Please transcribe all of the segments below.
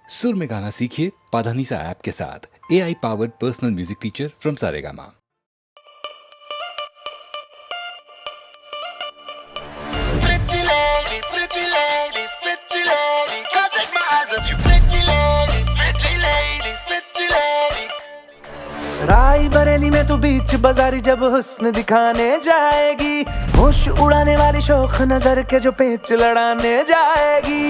सुर में गाना सीखिए पाधानीसा ऐप के साथ। AI powered personal music teacher from Saregama. राई बरेली में तू बीच बाजारी जब हुस्न दिखाने जाएगी, होश उड़ाने वाली शौक नजर के जो पेच लड़ाने जाएगी।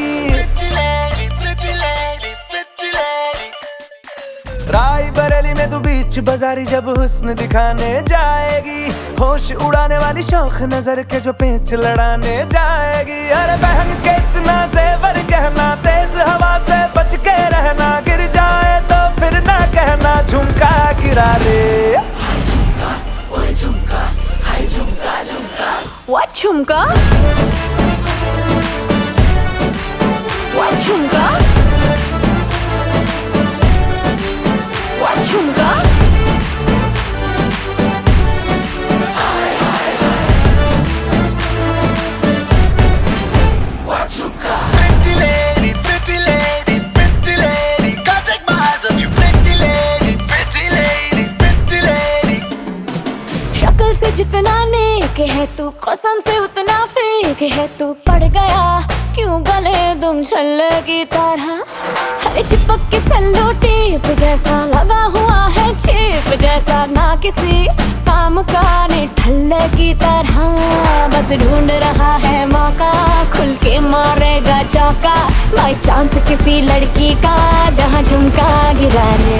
राई बरेली में तू बीच बाजारी जब हुस्न दिखाने जाएगी, होश उड़ाने वाली शौक नजर के जो पेच लड़ाने जाएगी। अरे बहन के इतना जेवर गहना, तेज हवा से बच के रहना, गिर जाए तो फिर ना कहना झुमका गिरा रे। What झुमका? What झुमका? What झुमका? What झुमका? Pretty lady, pretty lady, pretty lady, can't take my eyes off you. Pretty lady, pretty lady, pretty lady. शक्ल से जितना नेक है तू, कसम से उतना फेक है तू। पड़ गया क्यों गले तुम छल्ले की तरह, हरे चिपक के सल्लो टेप जैसा लगा हुआ है चेप जैसा, ना किसी काम का नहीं ठल्ले की तरह। बस ढूंढ रहा है मौका, खुल के मारेगा चौका, बाई चांस किसी लड़की का जहाँ झुमका गिरा रे।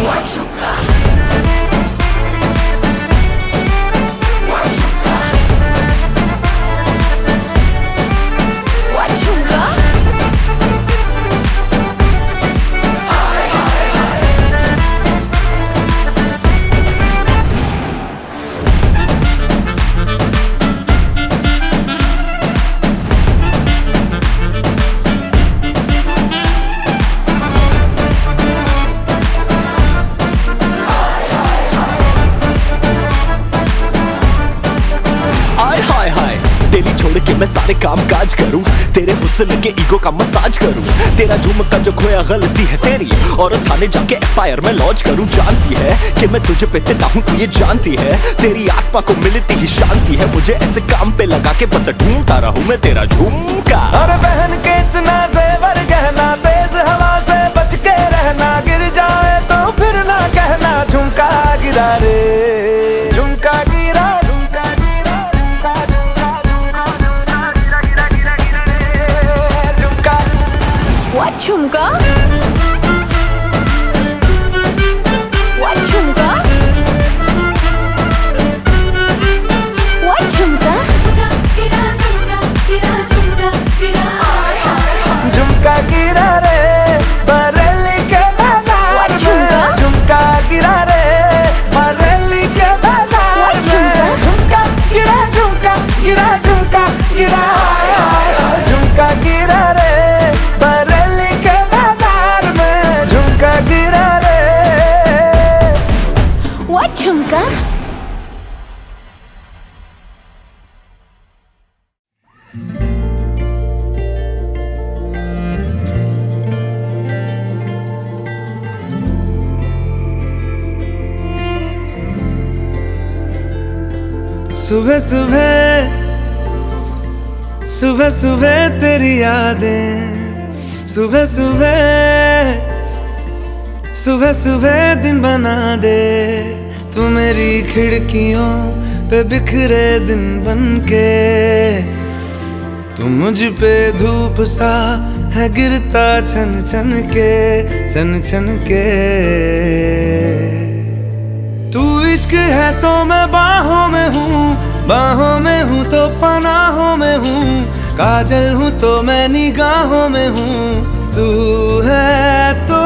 दिल्ली छोड़ के मैं सारे काम काज करूं, तेरे हुस्न के ईगो का मसाज करूं। तेरा झुमका जो खोया गलती है तेरी, और थाने जाके FIR में लॉन्च करूं। जानती है कि मैं तुझे पे तेता हूं, तू ये जानती है। तेरी आत्मा को मिलती ही शांति है, मुझे ऐसे काम पे लगा के बस ढूंढता रहूं मैं तेरा झुमका। अरे बहन के इतना जेवर गहना, तेज हवा से बच के रहना, गिर जाए तो फिर ना कहना झुमका गिरा रे। झुमका गिरा, झुमका गिरा, झुमका झुमका झुमका गिरा गिरा गिरा गिरा रे झुमका। What झुमका? What झुमका? What झुमका? झुमका गिरा रे बरेली के बाजार में, झुमका गिरा रे बरेली के बाजार में। झुमका गिरा, झुमका गिरा, झुमका गिरा, झुमका गिरा रे बरेली के बाजार में, झुमका गिरा रे। What झुमका? सुबह सुबह, सुबह सुबह तेरी यादें, सुबह सुबह, सुबह सुबह दिन बना दे। तू मेरी खिड़कियों पे बिखरे दिन बनके, तू मुझ पे धूप सा है गिरता छन छन के, छन छन के। तू इश्क है तो मैं बाहों में हूँ, बाहों में हूँ तो पनाहों में हूँ, काजल हूँ तो मैं निगाहों में हूँ। तू है तो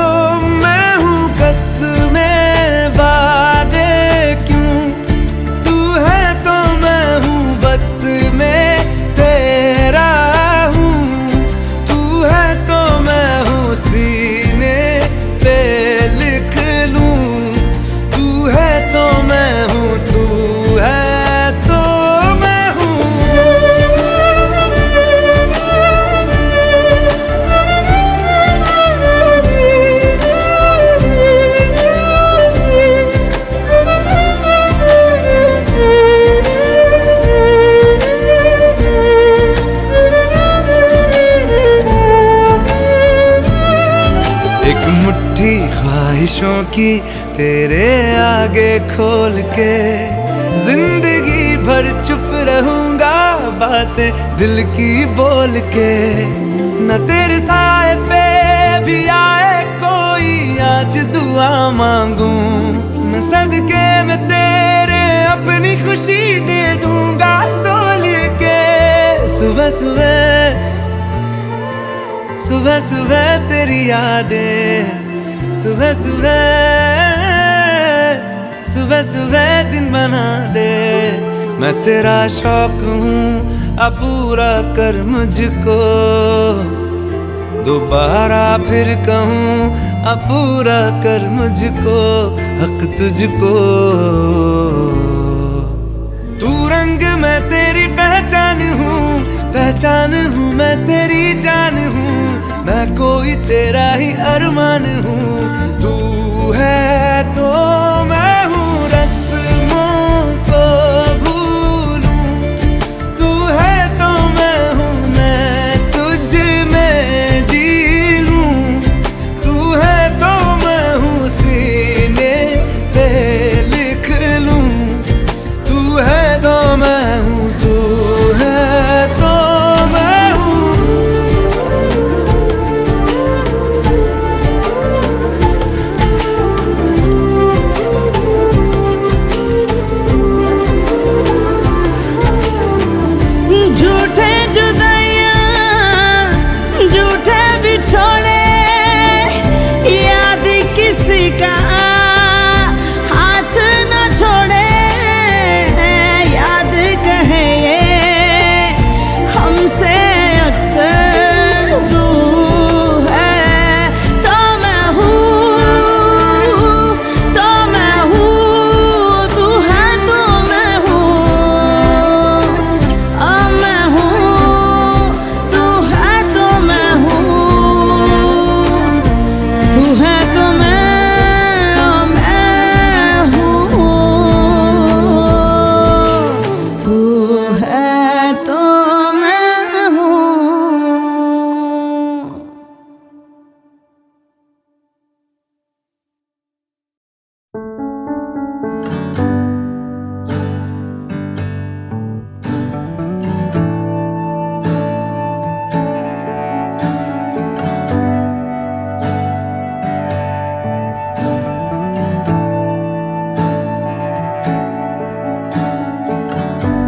मैं हूँ कसमें वादे क्यों, तू है तो मैं हूँ बस में तेरा हूँ, तू है तो मैं हूँ सीने पे लिख लूँ, तू है तो मैं हूँ, तू है तो मैं हूँ। एक मुट्ठी ख्वाहिशों की तेरे आगे खोल के जिंदगी भर चुप रहूंगा, बातें दिल की बोल के। न तेरे साए पे भी आए कोई, आज दुआ मांगू मैं सदके में तेरे अपनी खुशी दे दूंगा तोल के। सुबह सुबह सुबह सुबह तेरी यादें, सुबह सुबह सुबह सुबह दिन बना दे। मैं तेरा शौक हूँ, अब पूरा कर मुझको, दोबारा फिर कहूँ अब पूरा कर मुझको, हक तुझको। तू रंग मैं तेरी पहचान हूँ, पहचान हूँ मैं तेरी जान हूँ, मैं कोई तेरा ही अरमान हूँ। तू है तो मैं हूँ, रस्मों को भूलूं, तू है तो मैं हूँ, मैं तुझ में जी लूं। तू है तो मैं हूँ, सीने पे लिख लूं। तू है तो मैं हूँ, तू है तो मैं हूँ। झूठे जुदाइयां, झूठे बिछोड़े, याद किसी का हाथ न छोड़े। याद कहे ये हमसे अक्सर, तू है तो मैं हूँ, तो मैं हूँ, तू है तो मैं हूँ। मैं हूँ, तू है तो मैं हूँ, तू है तो मैं हूँ, तू है तो मैं हूँ।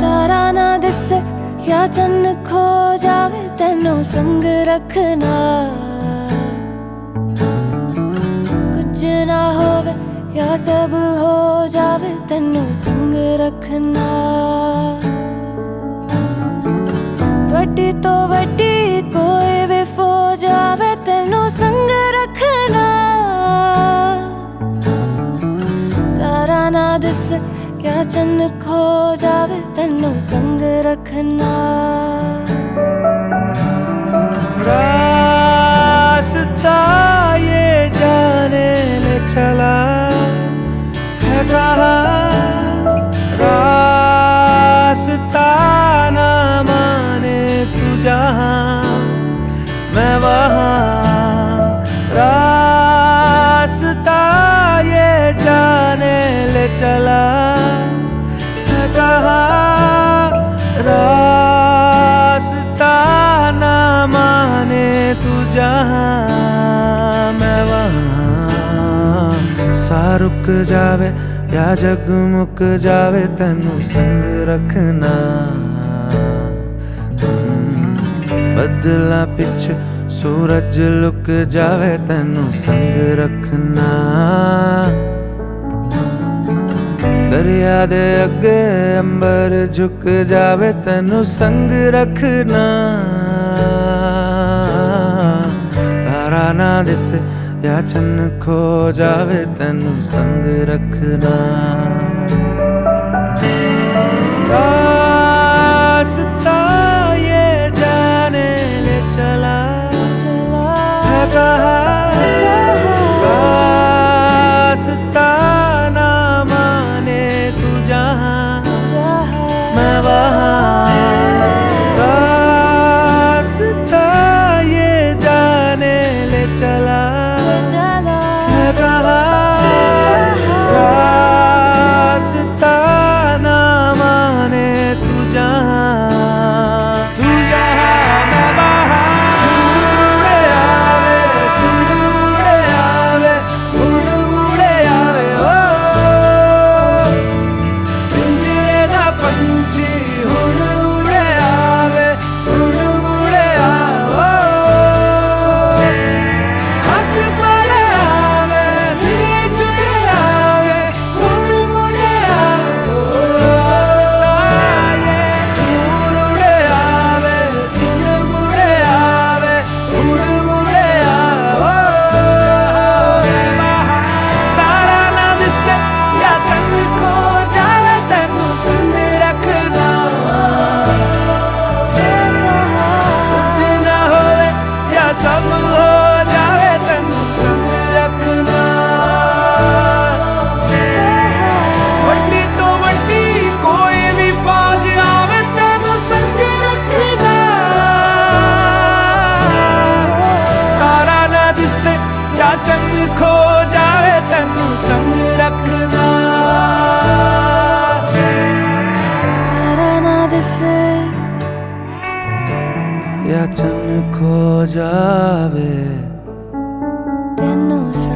तारा ना दिस या चन्न खो जावे, तेनों संग रखना। कुछ ना होवे या सब हो जावे, तेनों संग रखना। वड्डी तो वड्डी कोई भी फौज आवे, तेनों संग रखना। तारा ना दिस या चन्न खो जावे, तेनों संग रखना। रास्ता ये जाने ले चला है कहाँ, रास्ता ना माने तू जहाँ, मैं वहाँ। रास्ता ये जाने ले चला है कहाँ, रास्ता ना माने तू जहाँ, मैं वहाँ। सा रुक जावे या जगमुक जावे, तेनू संग रखना। बदला पिछ सूरज लुक जावे, तेनू संग रखना। दरिया दे अगे अंबर झुक जावे, तेनू संग रखना। तारा ना दिसे या चन्न खो जावे, तेनू संग रखना। रास्ता ये जाने ले चला है कहाँ, रास्ता ना माने तू जहाँ, मैं वहाँ। रास्ता ये जाने ले चला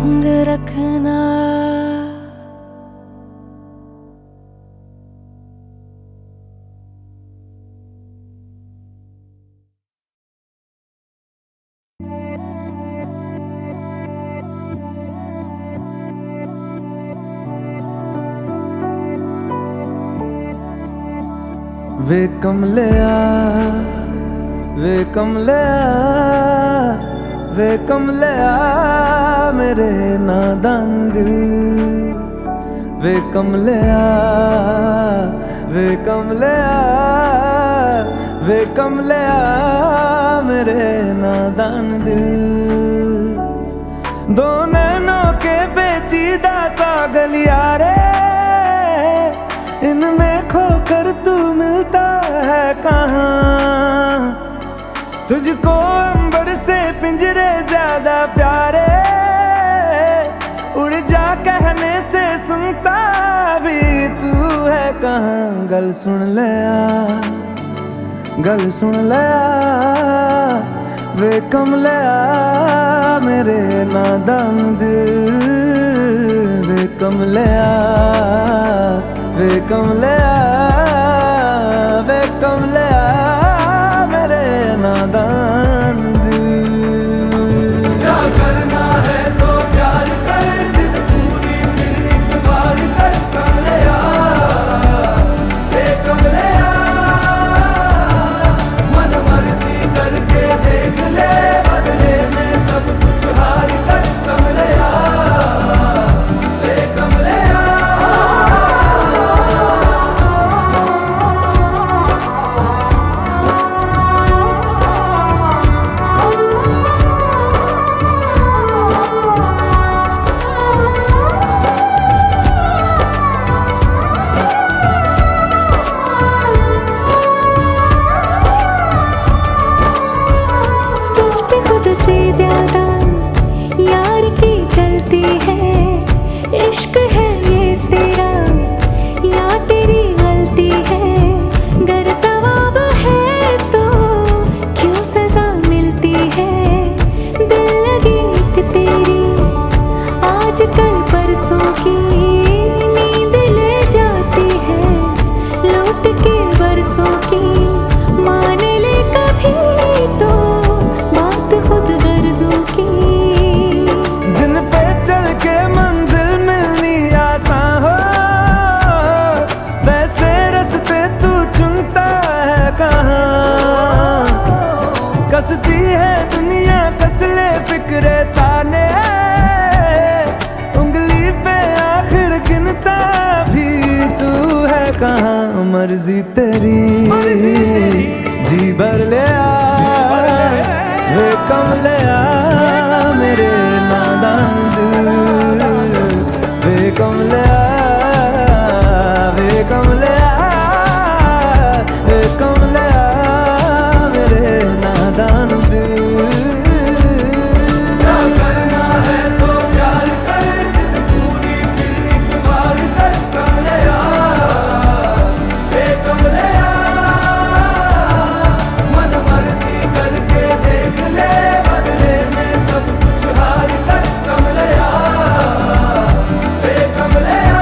संग रखना। वे कमलिया वे कमलिया वे कमलिया मेरे नादान दिल। वे कमलिया वे कमलिया वे कमलिया मेरे नादान दिल। दो नैनों के पेचीदा सा गलियारे, इनमें खोकर तू मिलता है कहाँ। तुझको अंबर से पिंजरे ज्यादा प्यारे, उड़ जा कहने से सुनता भी तू है कहाँ। गल सुन ले आ, गल सुन ले आ, वे कमलिया मेरे नादान दिल। वे कमलिया वे कमलिया वे कमलिया मेरे नादान दिल। क्या करना है तो प्यार कर, जिद पूरी फिर एक बार कर कमलिया। वे कमलिया मन मर्जी करके देख ले, बदले में सब कुछ हार कर कमलिया। वे कमलिया कसती है दुनिया कसले फिक्रे ताने, उंगली पे आखिर गिनता भी तू है कहाँ। मर्जी तेरी जी भर ले आ, वे कमलिया मेरे नादान दिल। वे कमलिया वे कमलिया वे कमलिया मेरे नादान दिल। क्या करना है तो प्यार कर, जिद पूरी फिर एक बार कर कमलिया। वे कमलिया मन मर्जी करके देख ले, बदले में सब कुछ हार कर कमलिया। वे कमलिया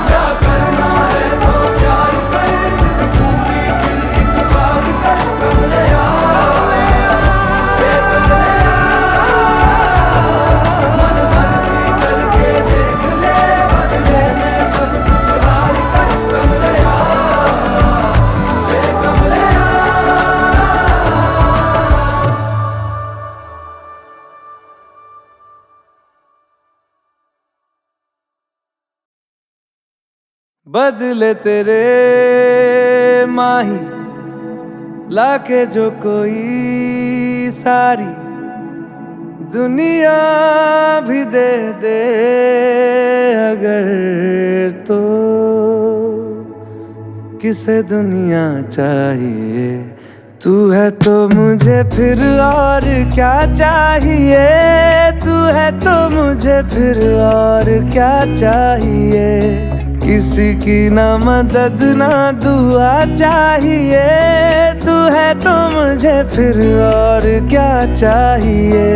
क्या करना है तो प्यार कर, जिद पूरी फिर एक बार कर कमलिया। वे कमलिया मन मर्जी करके देख ले, बदले में सब कुछ हार कर कमलिया। वे कमलिया बदले तेरे माही लाके जो कोई सारी दुनिया भी दे दे अगर, तो किसे दुनिया चाहिए। तू है तो मुझे फिर और क्या चाहिए। तू है तो मुझे फिर और क्या चाहिए। किसी की ना मदद ना दुआ चाहिए। तू है तो मुझे फिर और क्या चाहिए।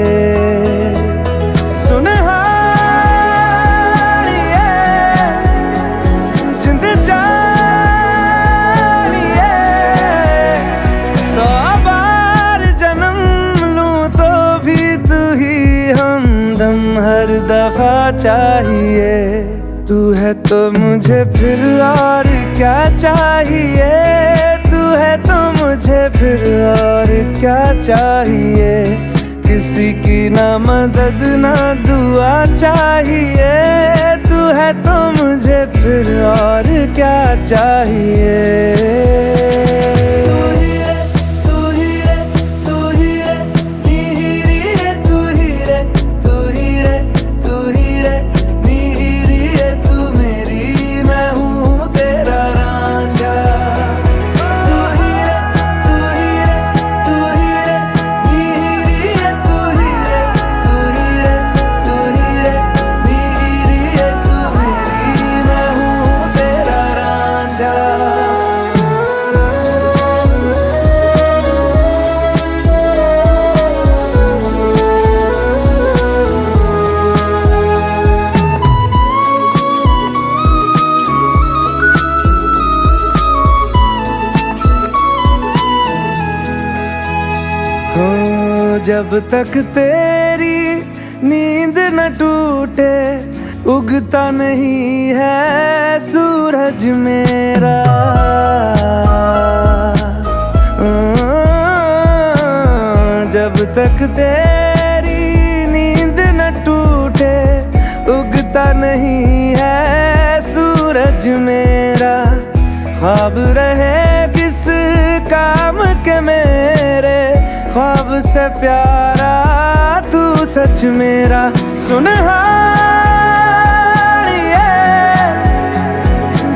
दफा चाहिए। तू है तो मुझे फिर और क्या चाहिए, तू है तो मुझे फिर और क्या चाहिए। किसी की ना मदद ना दुआ चाहिए, तू है तो मुझे फिर और क्या चाहिए। जब तक तेरी नींद न टूटे, उगता नहीं है सूरज मेरा। जब तक तेरी नींद न टूटे, उगता नहीं है सूरज मेरा। ख्वाब रहे किस काम के मेरे, ख्वाब से प्यारा तू सच मेरा। सुनहारिए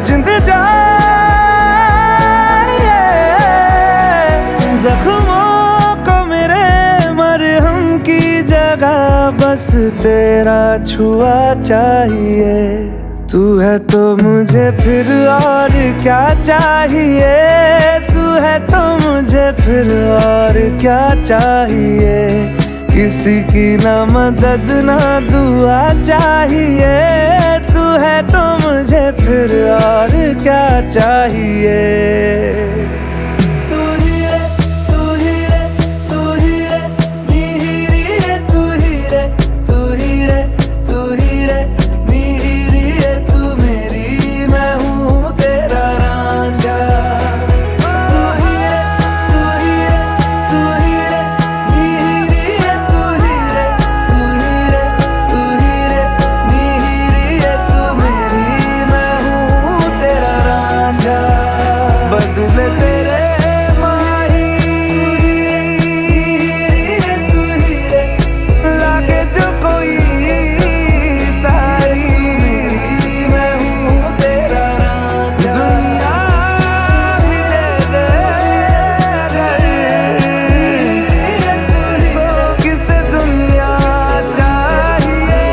जिंद जानिए, जख्मों को मेरे मरहम की जगह बस तेरा छुआ चाहिए। तू है तो मुझे फिर और क्या चाहिए, तू है तो मुझे फिर और क्या चाहिए। किसी की ना मदद ना दुआ चाहिए, तू है तो मुझे फिर और क्या चाहिए। बदले तेरे माही तू ही रे, लागे जो कोई सारी मैं हूँ तेरा रांझा। दुनिया भी दे दे तो किसे दुनिया चाहिए,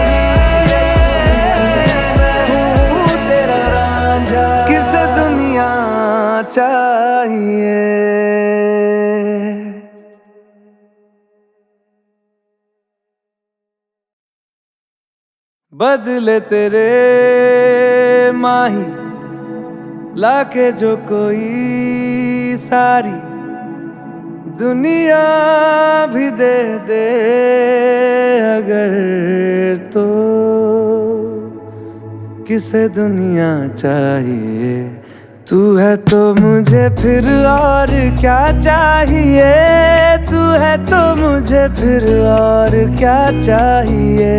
मैं हूँ तेरा रांझा। किसे दुनिया चाहिए। बदले तेरे माही लाके जो कोई सारी दुनिया भी दे दे अगर, तो किसे दुनिया चाहिए। तू है तो मुझे फिर और क्या चाहिए, तू है तो मुझे फिर और क्या चाहिए।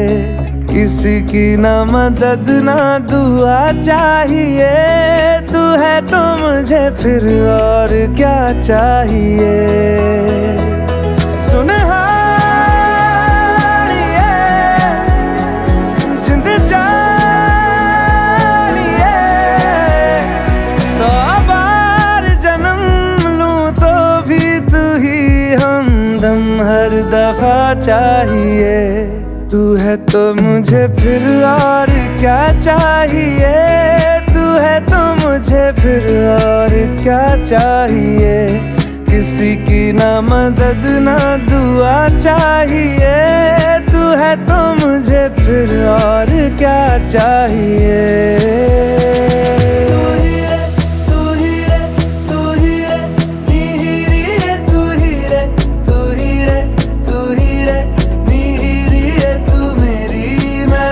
किसी की ना मदद ना दुआ चाहिए, तू है तो मुझे फिर और क्या चाहिए। सुनहारिए जिंद जानिए, 100 बार जन्म लूं तो भी तू ही हमदम हर दफा चाहिए। तू है तो मुझे फिर और क्या चाहिए, तू है तो मुझे फिर और क्या चाहिए। किसी की ना मदद ना दुआ चाहिए, तू है तो मुझे फिर और क्या चाहिए। मैं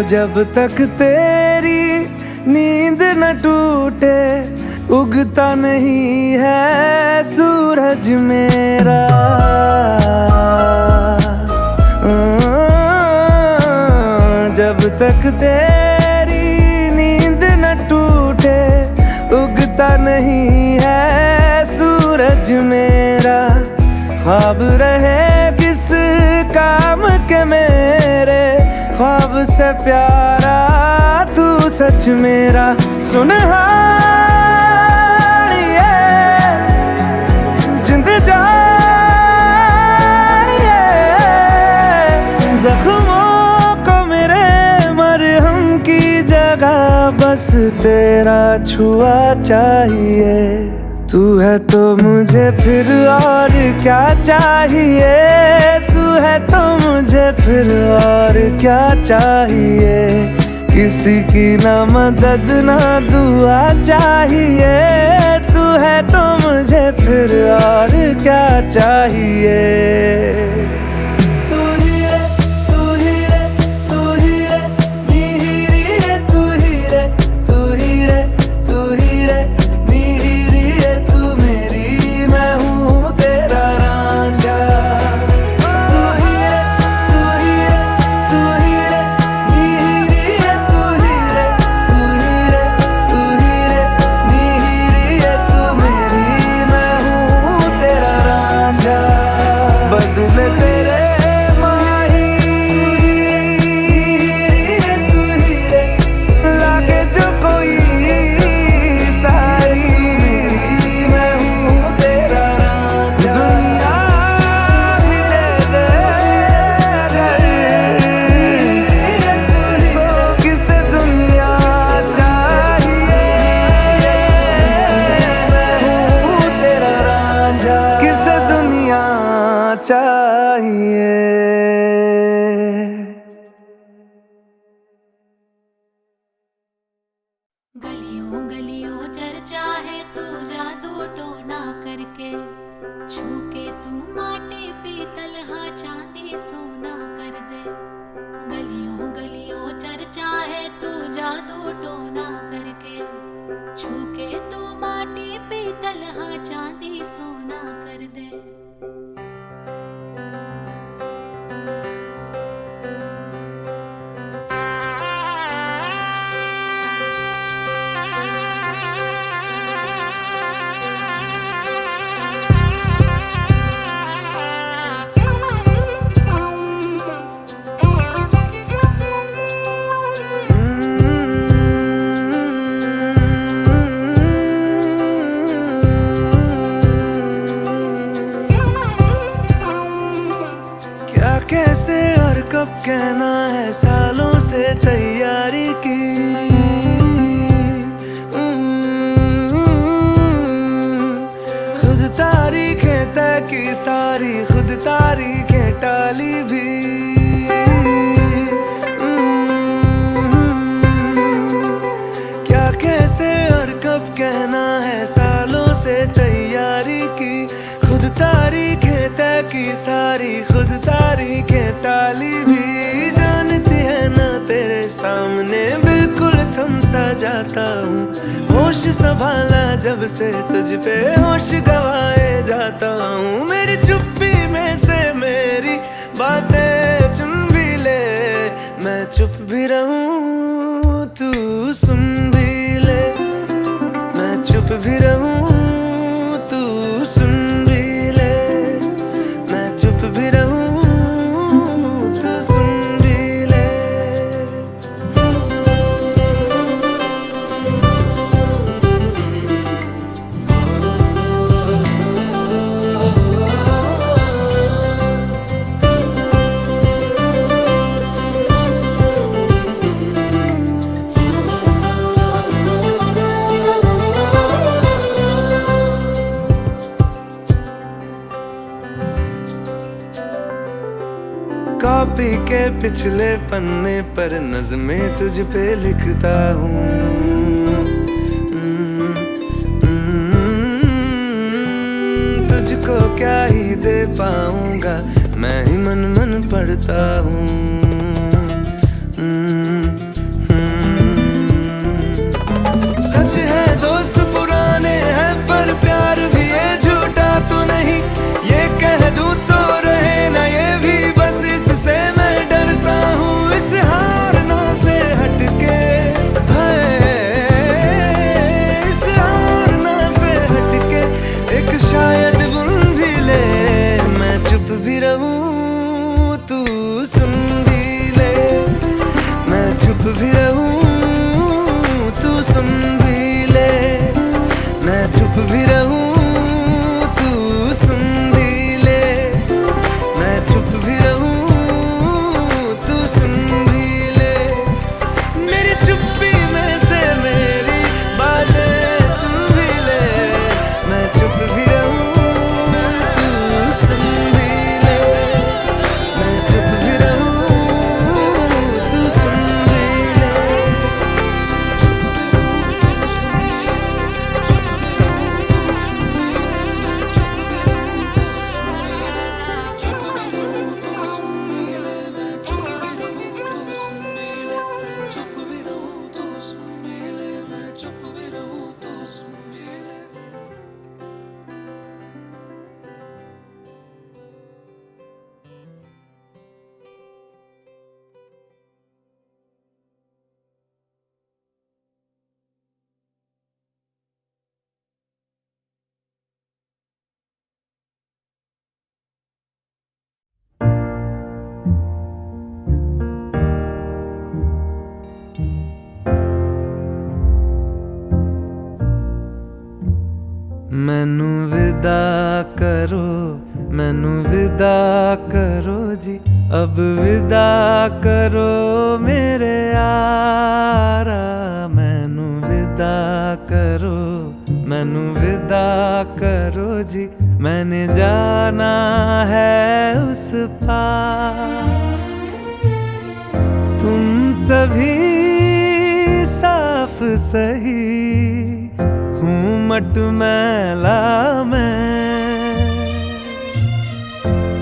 जब तक तेरी नींद न टूटे उगता नहीं है सूरज मेरा। जब तक तेरी नींद न टूटे उगता नहीं है सूरज मेरा। ख्वाब रहे किस काम के मेरे ख्वाब से प्यारा तू सच मेरा। सुनहार ये जिंद जान ये जख्मों को मेरे मरहम की जगह बस तेरा छुआ चाहिए। तू है तो मुझे फिर और क्या चाहिए। तू है तो मुझे फिर और क्या चाहिए। किसी की ना मदद ना दुआ चाहिए। तू है तो मुझे फिर और क्या चाहिए। गलियों गलियों चर्चा है तू जादू टोना करके छू के तू माटी पीतल हा चांदी सोना कर दे। गलियों गलियों चर्चा है तू जादू टोना करके छू के तू माटी पीतल हा चांदी सोना कर दे। कैसे और कब कहना है सालों से तैयारी की। खुद तारीखें तय की सारी खुद तारीखें टाली भी। क्या कैसे और कब कहना है सालों से तैयारी की। खुद तारीखें तय की सारी खुद तारीखें टाली भी। जानती है ना तेरे सामने बिल्कुल थम सा जाता हूँ। होश संभाला जब से तुझ पे होश गवाए जाता हूँ। मेरी चुप्पी में से मेरी बातें चुन भी ले। मैं चुप भी रहूँ तू सुन भी ले। मैं चुप भी रहूँ तू सुन भी ले। मैं चुप भी रहूँ तू सुन भी ले। कॉपी के पिछले पन्ने पर नज़में तुझ पे लिखता हूँ। तुझको क्या ही दे पाऊंगा मैं ही मन मन पढ़ता हूँ। सच है दोस्त पुराने हैं, पर प्यार भी ये झूठा तो नहीं। ये कह दूं तो रहे ना ये भी, बस इससे मैं डरता हूँ, इस हारना से हटके। इस हारना से हटके एक शायद बुन भी ले, मैं चुप भी रहूं तू सुन भी ले। मैं चुप भी रहूं तू सुन भी ले। मैं चुप भी रहूं तू सुन भी ले। मैं चुप भी रहूं तू सुन भी ले। मेरी चुप्पी में से मेरी बातें चुन भी ले। मैं चुप भी रहूं तू सुन भी ले। मैं चुप भी रहूं तू सुन भी ले। मैनू विदा करो, मैनू विदा करो जी, अब विदा करो मेरे यारा। मैनू विदा करो, मैनू विदा करो जी, मैंने जाना है उस पार। तुम सभी साफ सही हूँ मटमैला मैं।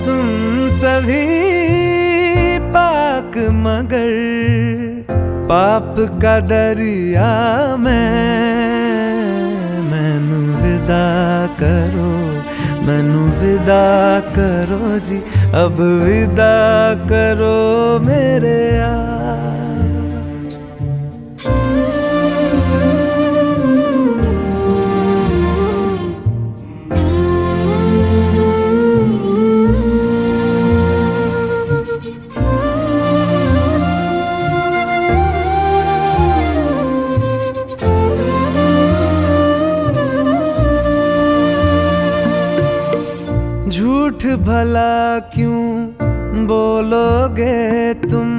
तुम सभी पाक मगर पाप का दरिया मैं। मैनू विदा करो, मैनू विदा करो जी, अब विदा करो मेरे यार। झूठ भला क्यों बोलोगे तुम,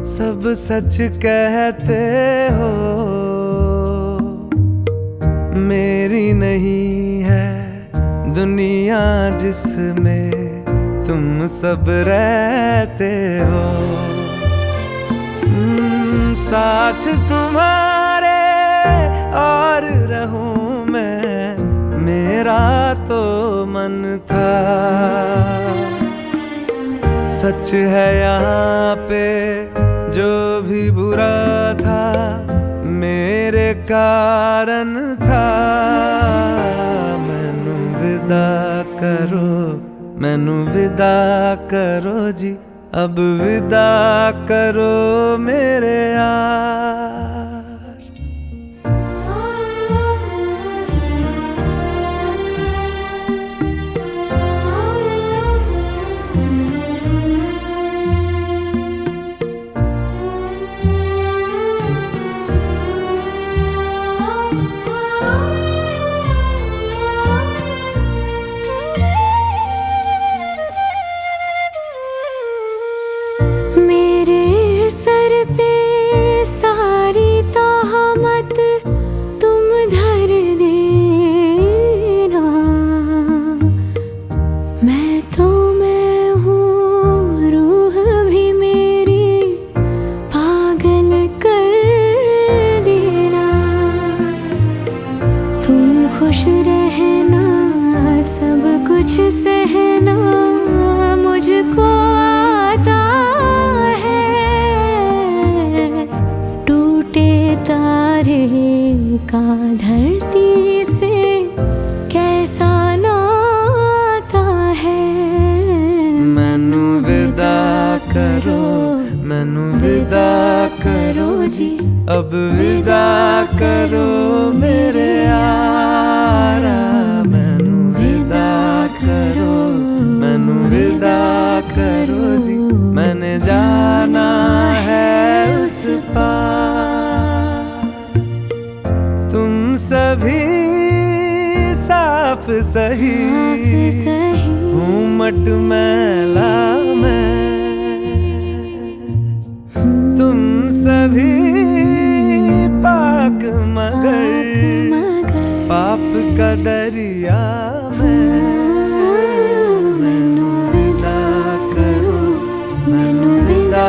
सब सच कहते हो। मेरी नहीं है दुनिया जिसमें तुम सब रहते हो। साथ तुम्हारे और रहूं मैं, मेरा तो मन था। सच है यहाँ पे जो भी बुरा था, मेरे कारण था। मैनू विदा करो, मैनू विदा करो जी, अब विदा करो मेरे यार। खुश रहना, सब कुछ सहना मुझको आता है। टूटे तारे का धरती से कैसा नाता है। मैनू विदा करो, मैनू विदा करो जी, अब विदा करो मेरे यारा। मैनू विदा करो, मैनू विदा करो जी, मैंने जाना है उस पार। तुम सभी साफ सही, हूँ मट मैला मैं। तुम सभी पाक मगर पाप का दरिया में। मैनू विदा करो, मैनू विदा